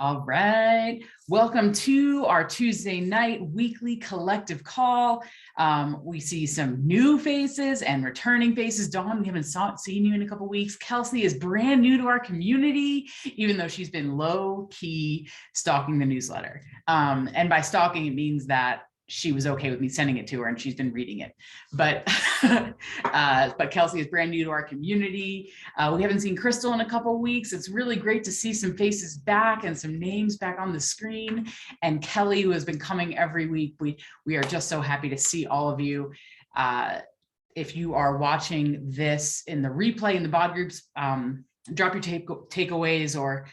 All right. Welcome to our Tuesday night weekly collective call. We see some new faces and returning faces. Dawn, we haven't seen you in a couple of weeks. Kelsey is brand new to our community, even though she's been low key stalking the newsletter. And by stalking, it means that she was okay with me sending it to her and she's been reading it. But Kelsey is brand new to our community. We haven't seen Crystal in a couple of weeks. It's really great to see some faces back and some names back on the screen. And Kelly, who has been coming every week, we are just so happy to see all of you. If you are watching this in the replay in the BOD groups, drop your takeaways, or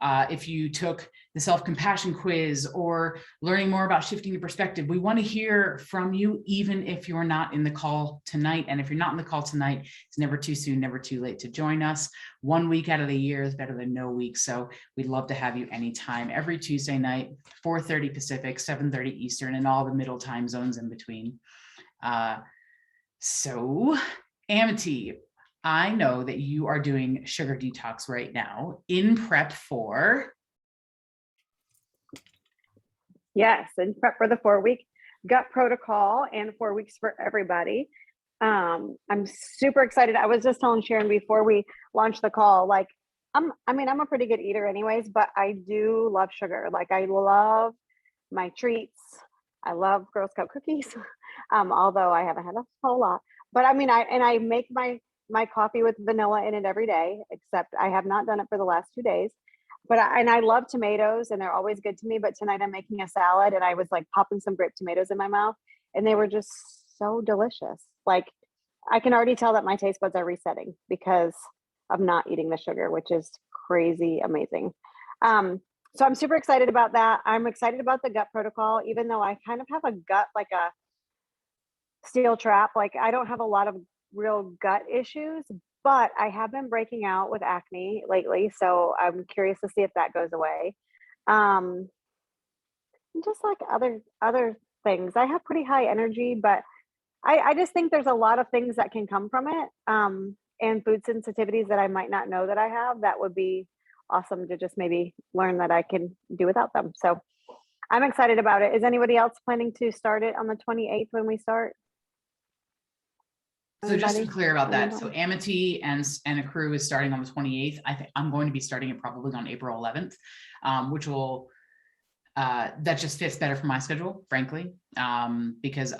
if you took the self-compassion quiz or learning more about shifting your perspective, we want to hear from you, even if you're not in the call tonight. And if you're not in the call tonight, it's never too soon, never too late to join us. 1 week out of the year is better than no week. So we'd love to have you anytime, every Tuesday night, 4:30 Pacific, 7:30 Eastern, and all the middle time zones in between. So Amity, I know that you are doing sugar detox right now in prep for... Yes, in prep for the 4-week gut protocol and 4 weeks for everybody. I'm super excited. I was just telling Sharon before we launched the call, like, I'm a pretty good eater anyways, but I do love sugar. Like, I love my treats. I love Girl Scout cookies, although I haven't had a whole lot. But I make my coffee with vanilla in it every day, except I have not done it for the last 2 days. But I love tomatoes and they're always good to me. But tonight I'm making a salad and I was like popping some grape tomatoes in my mouth and they were just so delicious. Like, I can already tell that my taste buds are resetting because of not eating the sugar, which is crazy amazing. So I'm super excited about that. I'm excited about the gut protocol, even though I kind of have a gut like a steel trap. Like, I don't have a lot of real gut issues, but I have been breaking out with acne lately, so I'm curious to see if that goes away. Just like other things, I have pretty high energy, but I just think there's a lot of things that can come from it, and food sensitivities that I might not know that I have. That would be awesome to just maybe learn that I can do without them. So I'm excited about it. Is anybody else planning to start it on the 28th when we start? So just to be clear about that, so Amity and a crew is starting on the 28th. I think I'm going to be starting it probably on April 11th, which will, that just fits better for my schedule, frankly, because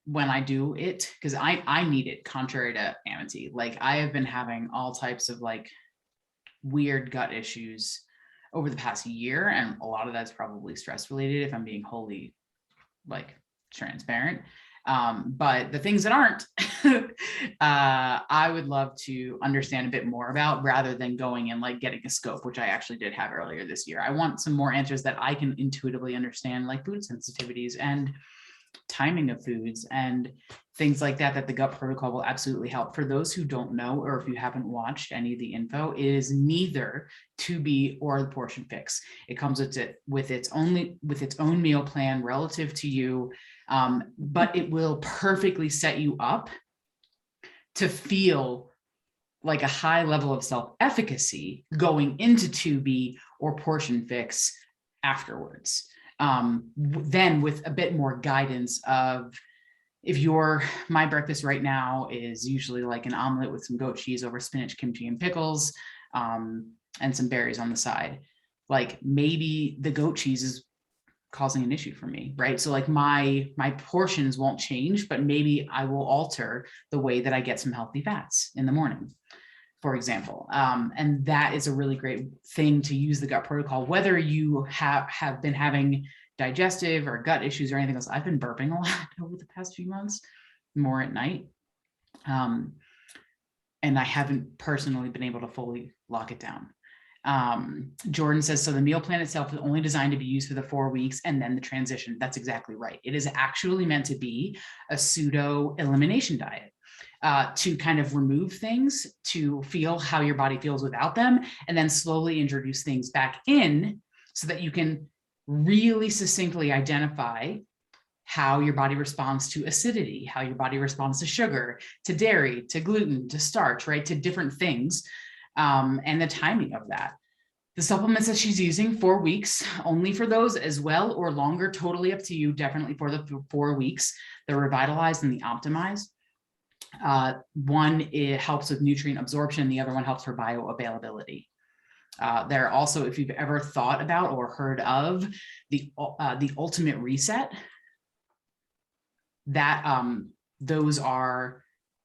when I do it, because I need it, contrary to Amity. Like, I have been having all types of like weird gut issues over the past year, and a lot of that's probably stress related, if I'm being wholly like transparent. But the things that aren't, I would love to understand a bit more about, rather than going and like getting a scope, which I actually did have earlier this year. I want some more answers that I can intuitively understand, like food sensitivities and timing of foods and things like that, that the gut protocol will absolutely help. For those who don't know, or if you haven't watched any of the info, it is neither 2B or the portion fix. It comes with its own meal plan relative to you, but it will perfectly set you up to feel like a high level of self-efficacy going into 2B or portion fix afterwards. Then with a bit more guidance of, if my breakfast right now is usually like an omelet with some goat cheese over spinach, kimchi, and pickles, and some berries on the side, like maybe the goat cheese is causing an issue for me, right? So like my portions won't change, but maybe I will alter the way that I get some healthy fats in the morning, for example. And that is a really great thing to use the gut protocol, whether you have been having digestive or gut issues or anything else. I've been burping a lot over the past few months, more at night. And I haven't personally been able to fully lock it down. Jordan says, so the meal plan itself is only designed to be used for the 4 weeks and then the transition. That's exactly right. It is actually meant to be a pseudo elimination diet. To kind of remove things, to feel how your body feels without them, and then slowly introduce things back in so that you can really succinctly identify how your body responds to acidity, how your body responds to sugar, to dairy, to gluten, to starch, right? To different things, and the timing of that. The supplements that she's using, 4 weeks, only for those as well, or longer, totally up to you, definitely for the 4 weeks, the Revitalize and the Optimize. One, it helps with nutrient absorption. The other one helps for bioavailability. There are also, if you've ever thought about or heard of the Ultimate Reset, that those are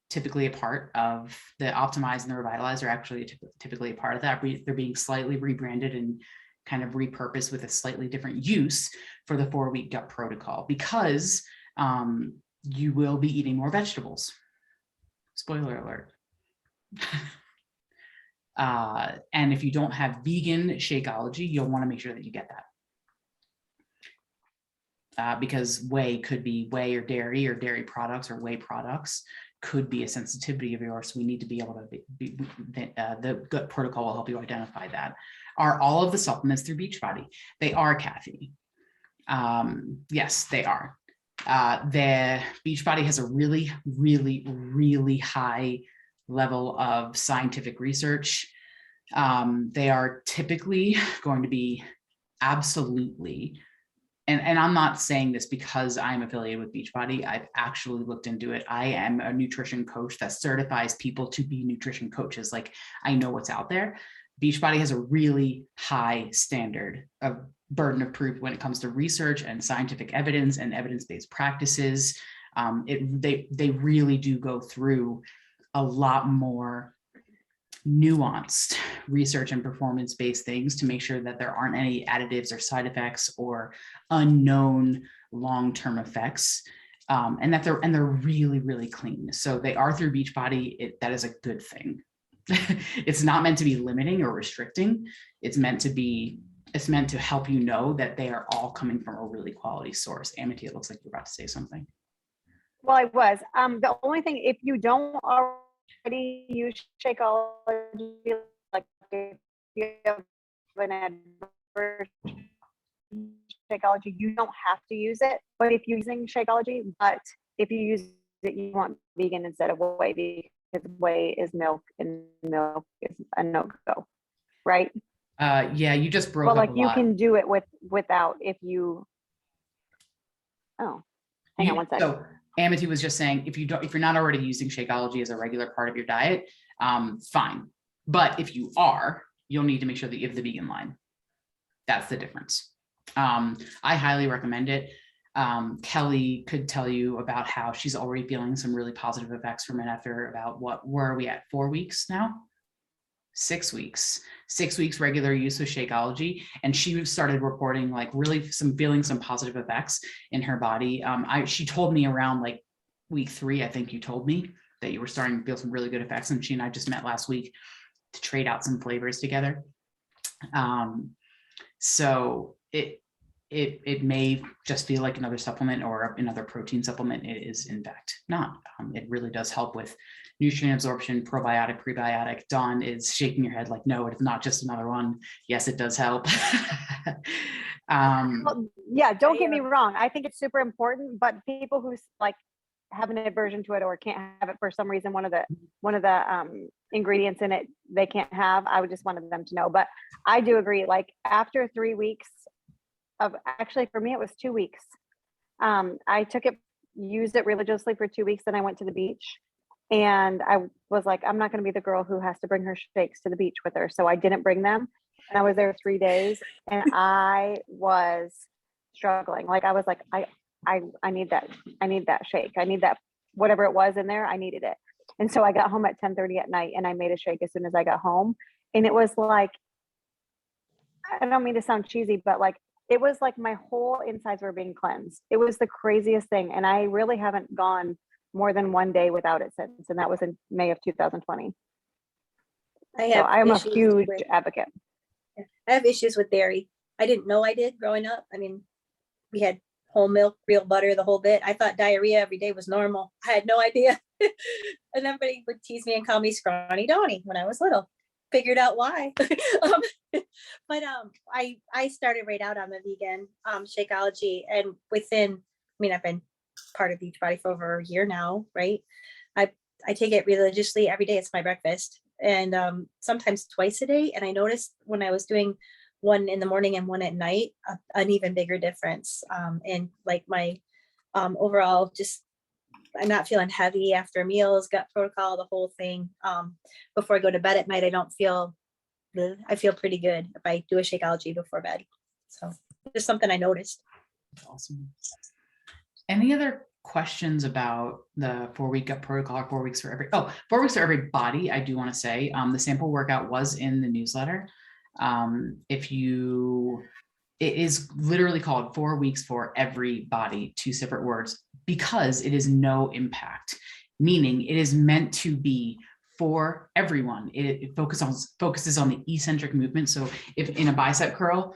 typically a part of the Optimize and the Revitalize are actually typically a part of that. They're being slightly rebranded and kind of repurposed with a slightly different use for the 4-week gut protocol, because you will be eating more vegetables. Spoiler alert. And if you don't have vegan Shakeology, you'll want to make sure that you get that. Because whey or dairy products or whey products could be a sensitivity of yours. So we need to be able to the gut protocol will help you identify that. Are all of the supplements through Beachbody? They are, Kathy. Yes, they are. The Beachbody has a really, really, really high level of scientific research. They are typically going to be absolutely, and I'm not saying this because I'm affiliated with Beachbody. I've actually looked into it. I am a nutrition coach that certifies people to be nutrition coaches. Like, I know what's out there. Beachbody has a really high standard of burden of proof when it comes to research and scientific evidence and evidence-based practices. They really do go through a lot more nuanced research and performance-based things to make sure that there aren't any additives or side effects or unknown long-term effects, and that they're really, really clean. So they are through Beachbody. That is a good thing. It's not meant to be limiting or restricting. It's meant to help you know that they are all coming from a really quality source. Amity, it looks like you're about to say something. Well, I was. The only thing, if you don't already use Shakeology, like if you have an adverse Shakeology, you don't have to use it. But if you're using Shakeology, but if you use it, you want vegan instead of whey, because whey is milk and milk is a no-go, right? Yeah, you just broke But up like a you lot. can do it without if you. Oh, hang on one second. So Amity was just saying, if you're not already using Shakeology as a regular part of your diet, fine. But if you are, you'll need to make sure that you have the vegan line. That's the difference. I highly recommend it. Kelly could tell you about how she's already feeling some really positive effects from it after about where are we at? 4 weeks now? 6 weeks. 6 weeks regular use of Shakeology, and she started reporting like really feeling some positive effects in her body. She told me around like week 3, I think you told me that you were starting to feel some really good effects, and she and I just met last week to trade out some flavors together. So it may just feel like another supplement or another protein supplement. It is in fact not. It really does help with nutrient absorption, probiotic, prebiotic. Dawn is shaking her head like, no, it's not just another one. Yes, it does help. Well, yeah, don't get me wrong. I think it's super important, but people who like have an aversion to it or can't have it for some reason, one of the ingredients in it they can't have, I would just wanted them to know. But I do agree, like after 3 weeks of, actually for me it was 2 weeks, I used it religiously for 2 weeks, then I went to the beach, and I was like, I'm not going to be the girl who has to bring her shakes to the beach with her, so I didn't bring them, and I was there 3 days, and I was struggling. Like I was like, I need that shake, I need that, whatever it was in there, I needed it. And so I got home at 10:30 at night, and I made a shake as soon as I got home, and it was like, I don't mean to sound cheesy, but like it was like my whole insides were being cleansed. It was the craziest thing, and I really haven't gone more than 1 day without it since, and that was in May of 2020. I'm a huge advocate. I have issues with dairy. I didn't know I did growing up. I mean, we had whole milk, real butter, the whole bit. I thought diarrhea every day was normal. I had no idea. And everybody would tease me and call me Scrawny Donnie when I was little. Figured out why. But I started right out on the vegan Shakeology, and I've been part of Beachbody for over a year now, right? I take it religiously every day. It's my breakfast. and sometimes twice a day. And I noticed when I was doing one in the morning and one at night, an even bigger difference. And like my overall, just I'm not feeling heavy after meals, gut protocol, the whole thing. Before I go to bed at night, I feel pretty good if I do a Shakeology before bed. So just something I noticed. Awesome. Any other questions about the 4-week gut protocol or 4 weeks for every, 4 weeks for everybody? I do want to say the sample workout was in the newsletter. It is literally called 4 weeks for everybody, 2 separate words, because it is no impact, meaning it is meant to be for everyone. It focuses on the eccentric movement. So if in a bicep curl,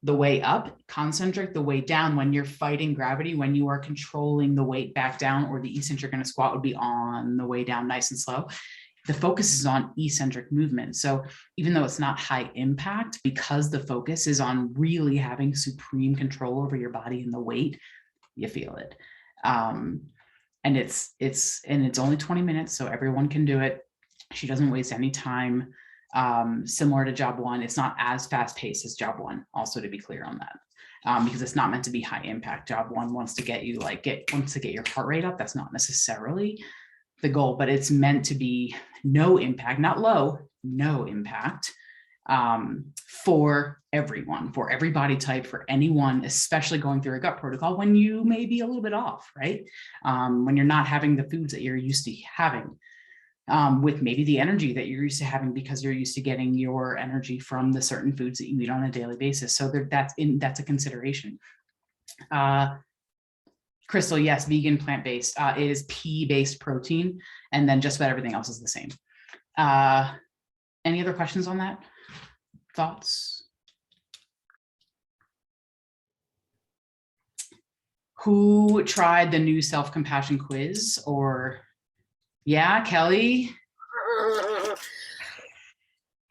the way up, concentric, the way down, when you're fighting gravity, when you are controlling the weight back down, or the eccentric in a squat would be on the way down, nice and slow. The focus is on eccentric movement. So even though it's not high impact, because the focus is on really having supreme control over your body and the weight, you feel it. And it's only 20 minutes, so everyone can do it. She doesn't waste any time. Similar to job one, it's not as fast paced as job one, also to be clear on that, because it's not meant to be high impact. Job one wants to get you wants to get your heart rate up. That's not necessarily the goal, but it's meant to be no impact, not low, no impact, for everyone, for every body type, for anyone, especially going through a gut protocol when you may be a little bit off, right? When you're not having the foods that you're used to having. With maybe the energy that you're used to having because you're used to getting your energy from the certain foods that you eat on a daily basis. So that's a consideration. Crystal, yes, vegan, plant-based. It is pea-based protein, and then just about everything else is the same. Any other questions on that? Thoughts? Who tried the new self-compassion quiz? Or yeah, Kelly,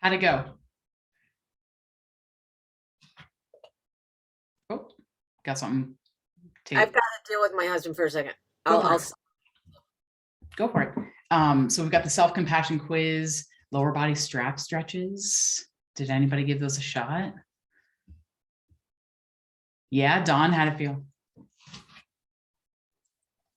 how'd it go? Oh, got something. I've got to deal with my husband for a second. Go for it. So we've got the self-compassion quiz, lower body strap stretches. Did anybody give those a shot? Yeah, Dawn, how'd it feel?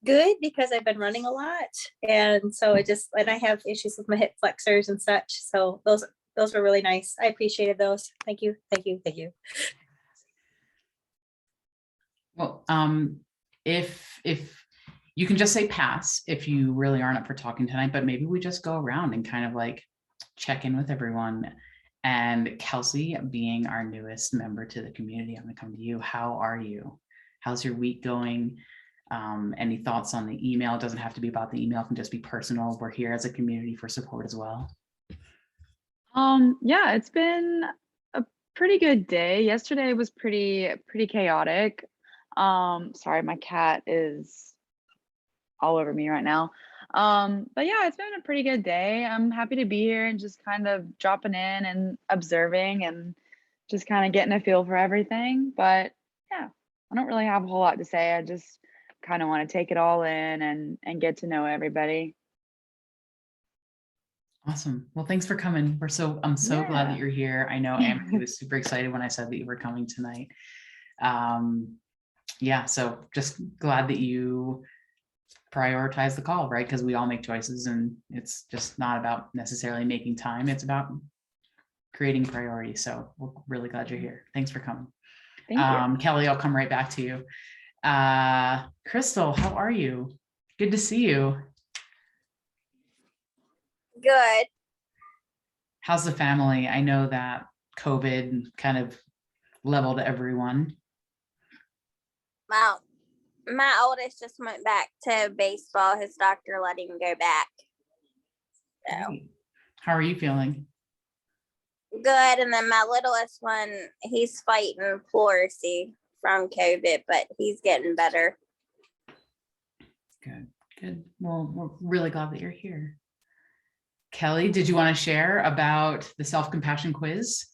Good, because I've been running a lot, and so and I have issues with my hip flexors and such. So those were really nice. I appreciated those. Thank you. Well, if you can just say pass if you really aren't up for talking tonight, but maybe we just go around and kind of like check in with everyone. And Kelsey, being our newest member to the community, I'm gonna come to you. How are you? How's your week going? Any thoughts on the email? It doesn't have to be about the email, it can just be personal. We're here as a community for support as well. Yeah, it's been a pretty good day. Yesterday was pretty chaotic. Sorry, my cat is all over me right now. But yeah, it's been a pretty good day. I'm happy to be here and just kind of dropping in and observing and just kind of getting a feel for everything. But yeah, I don't really have a whole lot to say. I just kind of want to take it all in and get to know everybody. Awesome. Well, thanks for coming. I'm so glad that you're here. I know Amity was super excited when I said that you were coming tonight. Yeah, so just glad that you prioritize the call, right? Because we all make choices, and it's just not about necessarily making time. It's about creating priorities. So we're really glad you're here. Thanks for coming. Thank you. Kelly, I'll come right back to you. Crystal, how are you? Good to see you. Good. How's the family? I know that COVID kind of leveled everyone. Well, my oldest just went back to baseball. His doctor let him go back. So Great. How are you feeling? good. And then my littlest one, he's fighting pleurisy from COVID, but he's getting better. Good. Well, we're really glad that you're here. Kelly, did you want to share about the self-compassion quiz?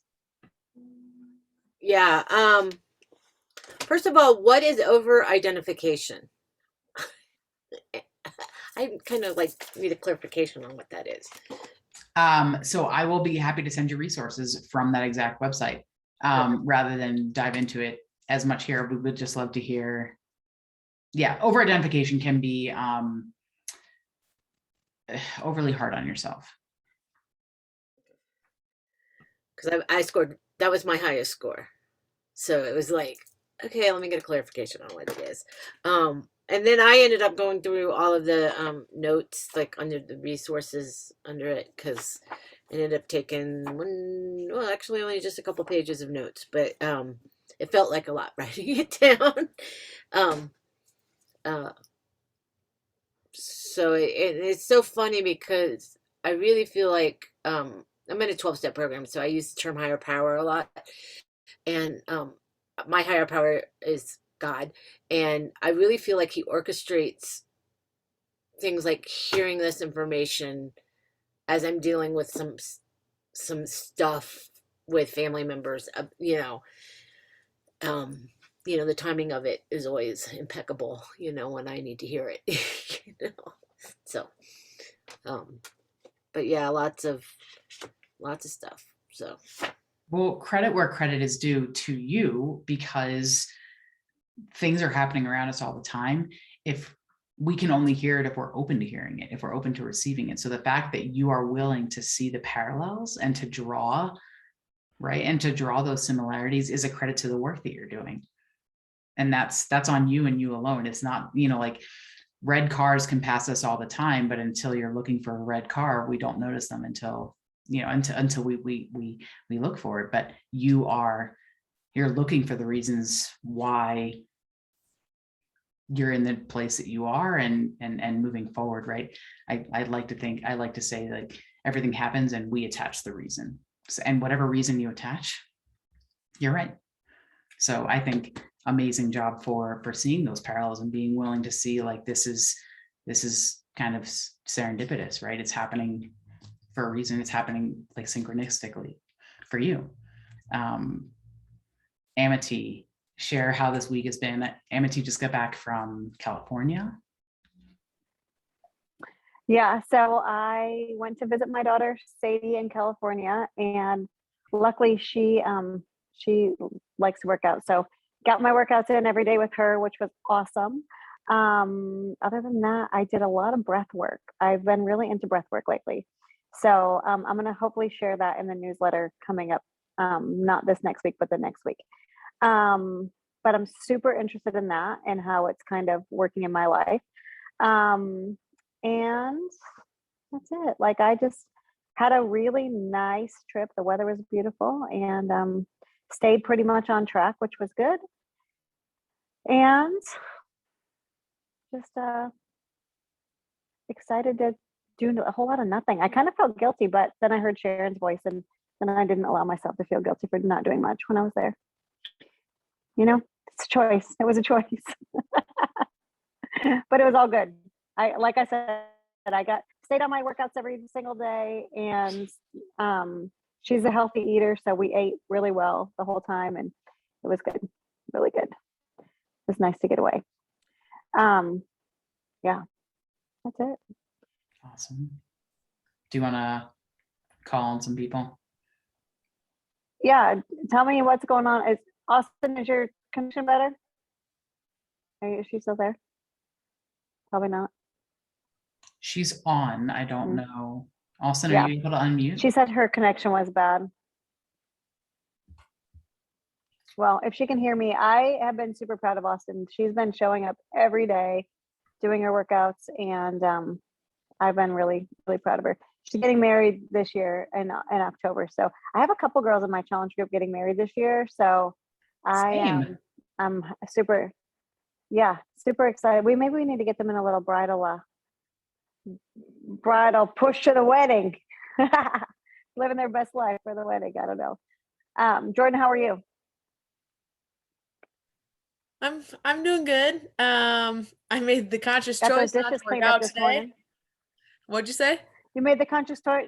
Yeah. First of all, what is over-identification? I kind of like need a clarification on what that is. So I will be happy to send you resources from that exact website. Rather than dive into it as much here, we would just love to hear. Yeah, over identification can be overly hard on yourself. Because I scored, that was my highest score. So it was like, okay, let me get a clarification on what it is. And then I ended up going through all of the notes, like under the resources under it, because I ended up taking actually only just a couple pages of notes, but it felt like a lot writing it down. So it's so funny because I really feel like I'm in a 12-step program, so I use the term higher power a lot. And my higher power is God. And I really feel like he orchestrates things like hearing this information as I'm dealing with some stuff with family members, the timing of it is always impeccable, when I need to hear it, so, but yeah, lots of stuff. So, well, credit where credit is due to you, because things are happening around us all the time. If we can only hear it if we're open to hearing it, if we're open to receiving it. So the fact that you are willing to see the parallels and to draw, right, and to draw those similarities is a credit to the work that you're doing. And that's on you and you alone. It's not, like red cars can pass us all the time, but until you're looking for a red car, we don't notice them until we look for it. But you're looking for the reasons why you're in the place that you are and moving forward, right? I like to say, like, everything happens and we attach the reason. And whatever reason you attach, you're right. So I think amazing job for seeing those parallels and being willing to see, like, this is kind of serendipitous, right? It's happening for a reason. It's happening like synchronistically for you. Amity, share how this week has been. Amity just got back from California. Yeah, so I went to visit my daughter Sadie in California, and luckily she likes to work out, so got my workouts in every day with her, which was awesome. Other than that, I did a lot of breath work. I've been really into breath work lately, so I'm going to hopefully share that in the newsletter coming up, not this next week, but the next week. But I'm super interested in that and how it's kind of working in my life. And that's it. Like, I just had a really nice trip. The weather was beautiful, and stayed pretty much on track, which was good. And just excited to do a whole lot of nothing. I kind of felt guilty, but then I heard Sharon's voice, and then I didn't allow myself to feel guilty for not doing much when I was there. It's a choice. It was a choice. But it was all good. Like I said, I stayed on my workouts every single day, and she's a healthy eater, so we ate really well the whole time, and it was good, really good. It was nice to get away. Yeah, that's it. Awesome. Do you want to call on some people? Yeah, tell me what's going on. Austin, is your connection better? Is she still there? Probably not. She's on. I don't know. Austin, Yeah. are you able to unmute? She said her connection was bad. Well, if she can hear me, I have been super proud of Austin. She's been showing up every day, doing her workouts, and I've been really, really proud of her. She's getting married this year in October. So I have a couple girls in my challenge group getting married this year. So I'm super excited. Maybe we need to get them in a little bridal push to the wedding. Living their best life for the wedding. I don't know. Jordan, how are you? I'm doing good. I made the conscious Got those choice not to dishes work cleaned up out this today. morning? What'd you say? You made the conscious choice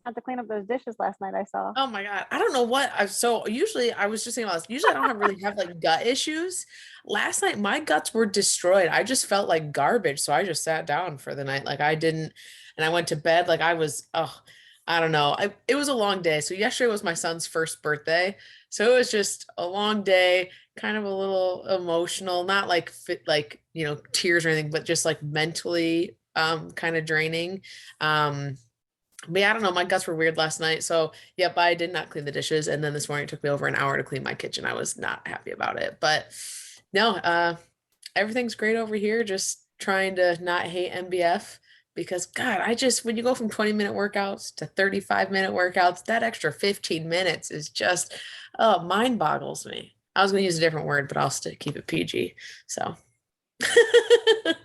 not to clean up those dishes last night, I saw. Oh my God. I don't know what so usually I was just thinking about this. Usually I don't really have like gut issues. Last night my guts were destroyed. I just felt like garbage. So I just sat down for the night. Like I didn't and I went to bed like I was, oh, I don't know. It was a long day. So yesterday was my son's first birthday. So it was just a long day, kind of a little emotional, not like fit, like, tears or anything, but just like mentally kind of draining. But yeah, I don't know. My guts were weird last night. So yep, I did not clean the dishes. And then this morning it took me over an hour to clean my kitchen. I was not happy about it. But no, everything's great over here. Just trying to not hate MBF because God, when you go from 20-minute workouts to 35-minute workouts, that extra 15 minutes is just, oh, mind boggles me. I was going to use a different word, but I'll still keep it PG. So, but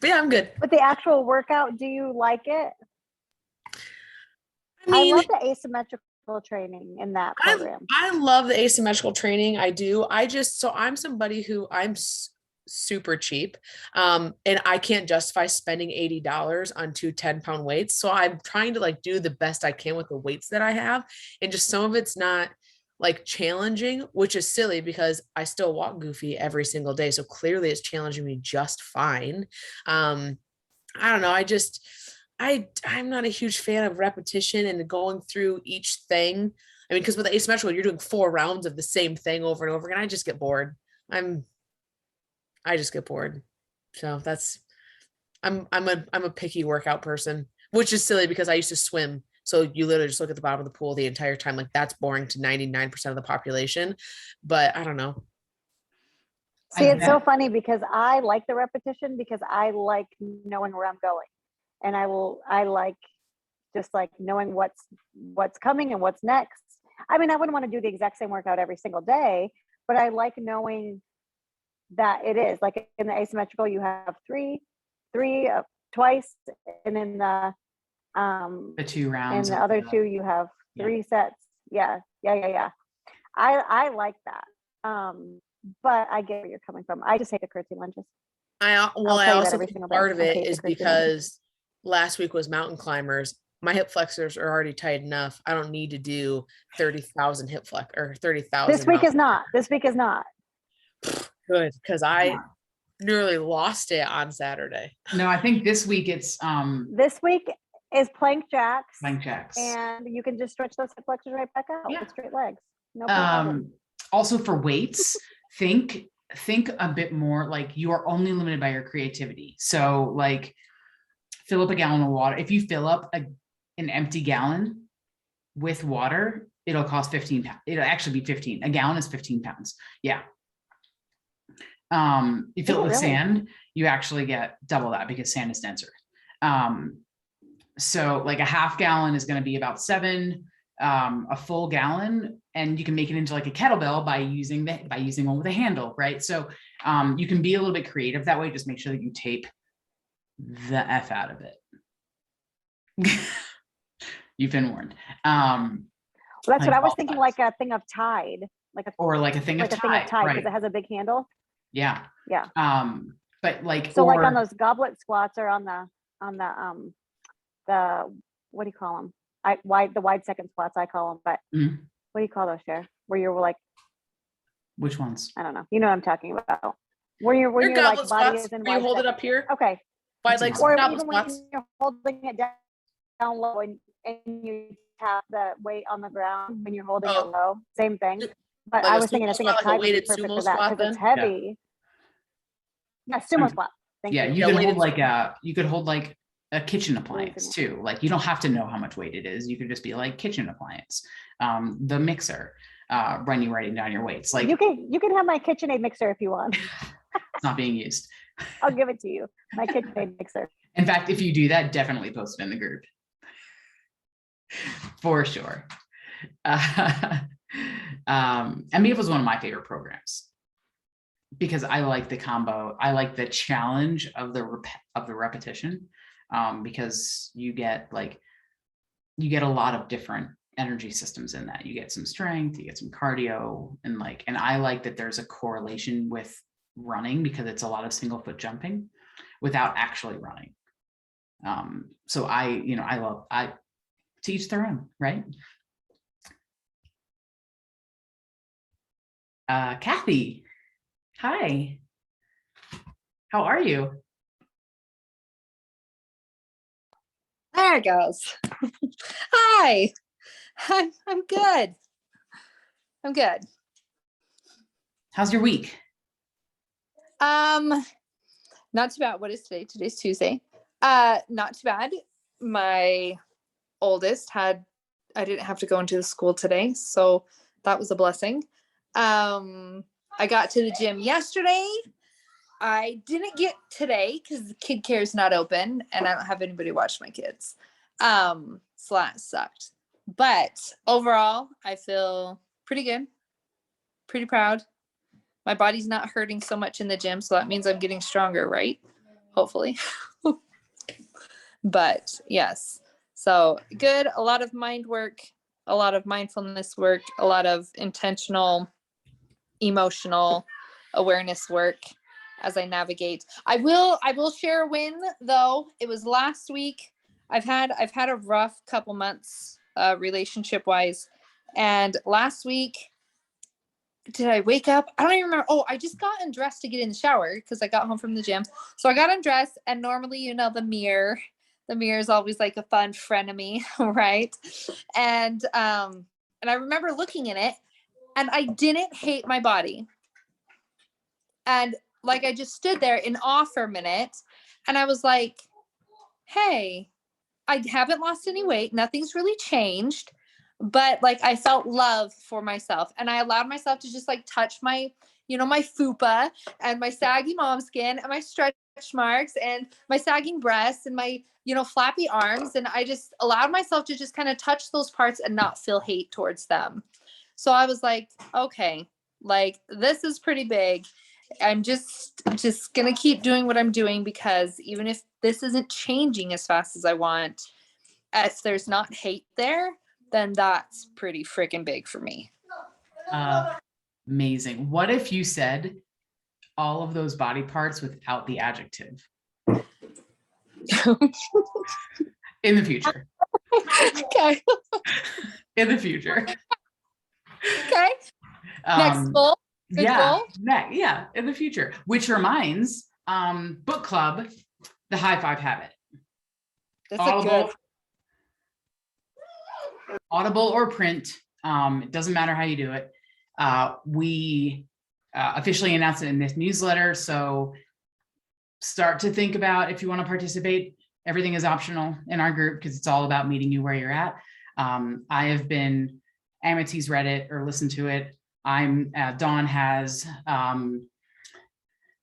yeah, I'm good. But the actual workout, do you like it? I mean, I love the asymmetrical training in that program. I love the asymmetrical training. I do. So I'm somebody who super cheap. And I can't justify spending $80 on two 10-pound weights. So I'm trying to like do the best I can with the weights that I have. And just some of it's not like challenging, which is silly because I still walk goofy every single day. So clearly it's challenging me just fine. I don't know. I'm not a huge fan of repetition and going through each thing. I mean, because with the asymmetrical, you're doing 4 rounds of the same thing over and over again. I just get bored. I just get bored. So I'm a picky workout person, which is silly because I used to swim. So you literally just look at the bottom of the pool the entire time. Like that's boring to 99% of the population, but I don't know. See, it's so funny because I like the repetition because I like knowing where I'm going. And I like just like knowing what's coming and what's next. I mean, I wouldn't want to do the exact same workout every single day, but I like knowing that it is like in the asymmetrical, you have three twice, and in the 2 rounds. and the other 2, you have 3 sets. Yeah. I like that. But I get where you're coming from. I just hate the curtsy lunges. I also think part of it is because last week was mountain climbers. My hip flexors are already tight enough. I don't need to do 30,000 hip flex or 30,000. This week is not. Good, because I nearly lost it on Saturday. No, I think this week it's this week is plank jacks. And you can just stretch those hip flexors right back out with straight legs. No problem. problem. Also for weights, think a bit more like you are only limited by your creativity. So like fill up a gallon of water. If you fill up an empty gallon with water, it'll cost 15 pounds. It'll actually be 15. A gallon is 15 pounds. Yeah. You fill it with sand, you actually get double that because sand is denser. So like a half gallon is going to be about 7, a full gallon, and you can make it into like a kettlebell by using one with a handle, right? So you can be a little bit creative that way. Just make sure that you tape the F out of it. You've been warned. Well, that's what I was thinking, like a thing of Tide, like a thing of Tide, because right. it has a big handle. Yeah. But like, so like on those goblet squats or on the what do you call them? The wide second squats, I call them, but what do you call those, Cher? Where you're like, which ones? I don't know. You know what I'm talking about. Where you're like body is in wide. You hold it up here. Okay. Wide legs. Or even when you're holding it down low and you tap the weight on the ground when you're holding it low, same thing. But like I was thinking a thing of Tide would be perfect for that because it's heavy. Yeah, sumo squat. You could hold like a kitchen appliance too. Like you don't have to know how much weight it is. You could just be like kitchen appliance, the mixer, when you're writing down your weights. Like you can have my KitchenAid mixer if you want. It's not being used. I'll give it to you. My KitchenAid mixer. In fact, if you do that, definitely post it in the group. For sure. MBF was one of my favorite programs because I like the combo. I like the challenge of the repetition, because you get a lot of different energy systems in that. You get some strength, you get some cardio, and I like that there's a correlation with running because it's a lot of single foot jumping without actually running. So I to each their own, right? Kathy, hi. How are you? There it goes. Hi. I'm good. I'm good. How's your week? Not too bad. What is today? Today's Tuesday. Not too bad. My oldest I didn't have to go into the school today, so that was a blessing. I got to the gym yesterday. I didn't get today because the kid care is not open and I don't have anybody watch my kids. So that sucked. But overall, I feel pretty good, pretty proud. My body's not hurting so much in the gym, so that means I'm getting stronger, right? Hopefully. But yes, so good. A lot of mind work, a lot of mindfulness work, a lot of intentional, emotional awareness work as I navigate. I will share a win though. It was last week. I've had a rough couple months relationship wise, and last week, did I wake up? I don't even remember. Oh, I just got undressed to get in the shower because I got home from the gym. So I got undressed, and normally, you know, the mirror is always like a fun frenemy, right? And I remember looking in it, and I didn't hate my body. And like I just stood there in awe for a minute, and I was like, hey, I haven't lost any weight. Nothing's really changed. But like I felt love for myself, and I allowed myself to just like touch my, you know, my fupa and my saggy mom skin and my stretch marks and my sagging breasts and my, you know, flappy arms. And I just allowed myself to just kind of touch those parts and not feel hate towards them. So I was like, okay, like this is pretty big. I'm just gonna keep doing what I'm doing, because even if this isn't changing as fast as I want, if there's not hate there, then that's pretty freaking big for me. Amazing. What if you said all of those body parts without the adjective? In the future. Okay. In the future. Okay. Next goal. Good Yeah. goal. Yeah. In the future. Which reminds, book club, the High Five Habit. That's a good. Audible or print. It doesn't matter how you do it. We officially announced it in this newsletter. So start to think about if you want to participate. Everything is optional in our group because it's all about meeting you where you're at. I have been, Amity's read it or listened to it. Dawn has,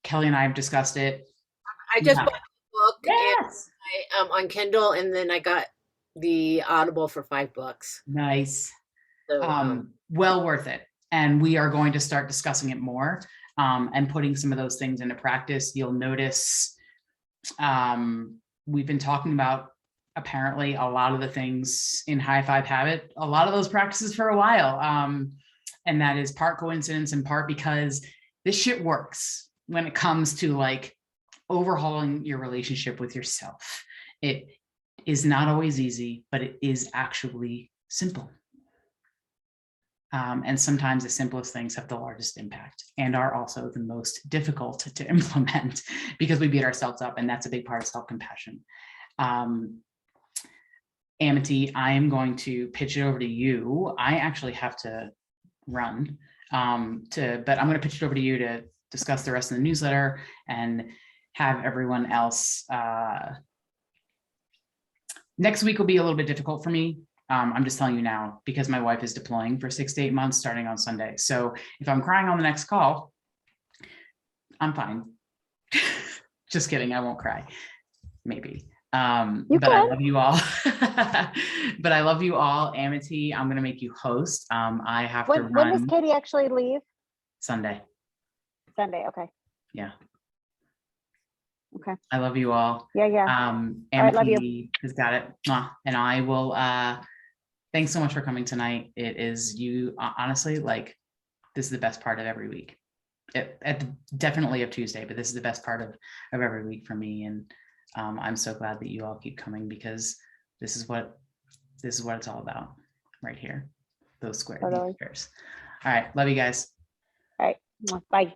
Kelly and I have discussed it. I just bought the book Yes. and on Kindle, and then I got the Audible for $5. Nice. So, Well worth it. And we are going to start discussing it more and putting some of those things into practice. You'll notice we've been talking about apparently a lot of the things in High Five Habit, a lot of those practices for a while. And that is part coincidence and part because this shit works when it comes to like overhauling your relationship with yourself. It is not always easy, but it is actually simple. And sometimes the simplest things have the largest impact and are also the most difficult to implement because we beat ourselves up, and that's a big part of self-compassion. Amity, I am going to pitch it over to you. I actually have to run, but I'm going to pitch it over to you to discuss the rest of the newsletter and have everyone else. Next week will be a little bit difficult for me. I'm just telling you now because my wife is deploying for 6 to 8 months starting on Sunday. So if I'm crying on the next call, I'm fine. Just kidding. I won't cry. Maybe. But I love you all. But I love you all. Amity, I'm going to make you host. I have to run. When does Katie actually leave? Sunday. Sunday. Okay. Yeah. Okay. I love you all. Yeah. Amity right, love you. has got it. And I will, thanks so much for coming tonight. It is you, honestly, like, this is the best part of every week. Definitely of Tuesday, but this is the best part of every week for me. And I'm so glad that you all keep coming because this is what it's all about right here. Those squares. Totally. All right. Love you guys. All right. Bye.